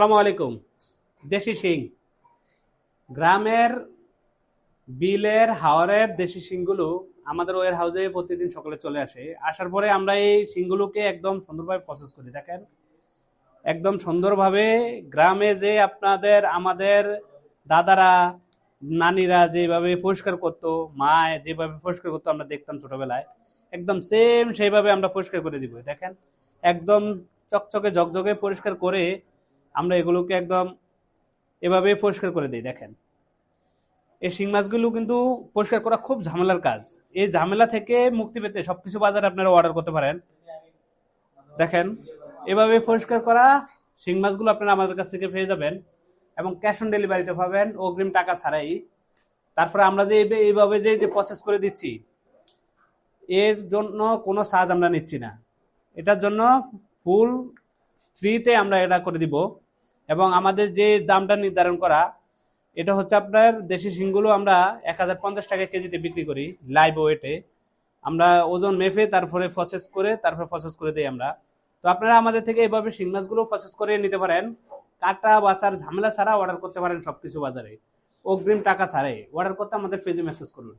আসসালামু আলাইকুম। দেশি শিং, গ্রামের বিলের হাওরের দেশি শিংগুলো আমাদের ওয়ার হাউসে প্রতিদিন সকালে চলে আসে। আসার পরে আমরা এই শিংগুলোকে একদম সুন্দরভাবে প্রসেস করি। দেখেন, একদম সুন্দরভাবে গ্রামে যে আপনাদের আমাদের দাদারা নানিরা যেভাবে পরিষ্কার করতো, মা যেভাবে পরিষ্কার করতো আমরা দেখতাম ছোটবেলায়, একদম সেম সেইভাবে আমরা পরিষ্কার করে দিব। দেখেন, একদম চকচকে ঝকঝকে পরিষ্কার করে আমরা এগুলোকে একদম এভাবে পরিষ্কার করে দিই। দেখেন, এই শিং মাছগুলো কিন্তু পরিষ্কার করা খুব ঝামেলার কাজ। এই ঝামেলা থেকে মুক্তি পেতে সবকিছু বাজারে আপনারা অর্ডার করতে পারেন। দেখেন, এভাবে পরিষ্কার করা শিং মাছগুলো আপনারা আমাদের কাছ থেকে পেয়ে যাবেন এবং ক্যাশ অন ডেলিভারিতে পাবেন, অগ্রিম টাকা ছাড়াই। তারপরে আমরা যে এইভাবে যে যে প্রসেস করে দিচ্ছি, এর জন্য কোনো চার্জ আমরা নিচ্ছি না। এটার জন্য ফুল ফ্রিতে আমরা এটা করে দিব। এবং আমাদের যে দামটা নির্ধারণ করা, এটা হচ্ছে আপনার দেশি শিংগুলো আমরা 1050 টাকা কেজিতে বিক্রি করি, লাইভ ওয়েটে। আমরা ওজন মেপে তারপরে প্রসেস করে দিই আমরা। তো আপনারা আমাদের থেকে এইভাবে শিং মাছগুলো প্রসেস করে নিতে পারেন। কাটা বাছার ঝামেলা ছাড়া অর্ডার করতে পারেন সবকিছু বাজারে, অগ্রিম টাকা ছাড়াই। অর্ডার করতে আমাদের পেজে মেসেজ করুন।